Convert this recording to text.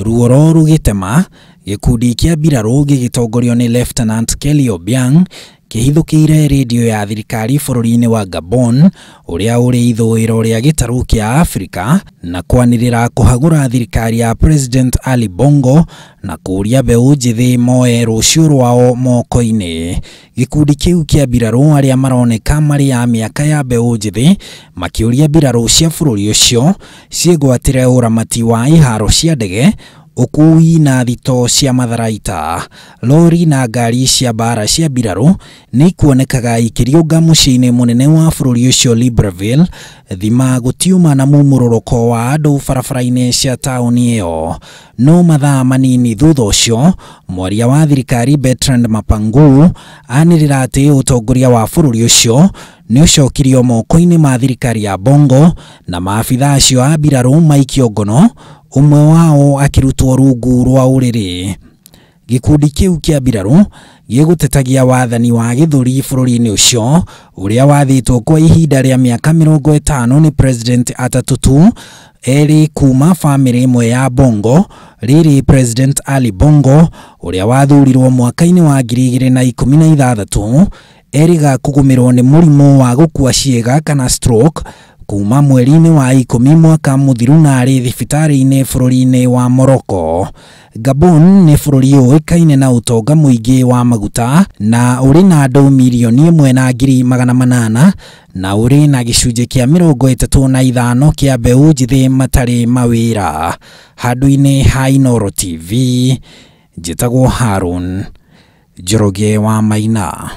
Ruoro rugitema gikundi kia mbirarũ gĩgĩtongorio ni Lieutenant Kelly Obiang kĩhithũkĩire radio ya thirikari bũrũri-inĩ wa Gabon ũrĩa ũrĩ ithũĩro rĩa gĩtarũ kĩa Afrika na kwanĩrĩra kũhagũra thirikari ya President Ali Bongo na kũria mbeũ njĩthĩ moe rũciũ rwao moko-inĩ. Gĩkundi kĩu kĩa mbirarũ arĩa maroneka marĩ a mĩaka ya mbeũ njĩthĩ makĩũria mbirarũ cia bũrũri ũcio ciĩgwatĩre ũramati wa iharo cia ndege, ukui na thito cia matharaita. Lori na ngari cia mbara cia mbirarũ nĩ kuonekaga ikĩriũnga mũciĩ-inĩ mũnene wa bũrũri ũcio Libreville, thima gũtiuma na mumũrũrũko wa andũ barabara-inĩ cia taũni ĩyo. No mathaa manini thutha ũcio, mwaria wa thirikari Bertrand Mapangu anĩrĩra atĩ ũtongoria wa bũrũri ũcio nĩ ũcokirio moko-inĩ ma thirikari ya Bongo na maabitha acio a mbirarũ maikio ngono, umwe wao akirutwo rungu rwa ũrĩrĩ. Gikundi kĩu kĩa mbirarũ gĩgũtetagia wathani wa gĩthũri bũrũri-inĩ ũcio ũrĩa wathĩtwo kwa ihinda rĩa mĩaka 50 ni President atatutu erĩ kuma famĩlĩ ĩmwe ya Bongo, rĩrĩ President Ali Bongo ũrĩa wathurirwo mwaka-inĩ wa 2016 eriga kũgũmĩrwo nĩ mũrimũ wa gũkua ciĩga kana stroke kuma mweri-inĩ wa 10 mwaka mũthiru na arĩ thibitarĩ-inĩ bũrũri-inĩ wa Morocco. Gabon nĩ bũrũri ũĩkaine na ũtonga mũingĩ wa maguta na ũrĩ na andũ milioni 1.8 na ũrĩ na gĩcunjĩ kĩa 35 kĩa mbeũ njĩthĩ matarĩ mawĩra. Handũ-inĩ ha Inooro TV, njĩtagwo Harun Njoroge wa Maina.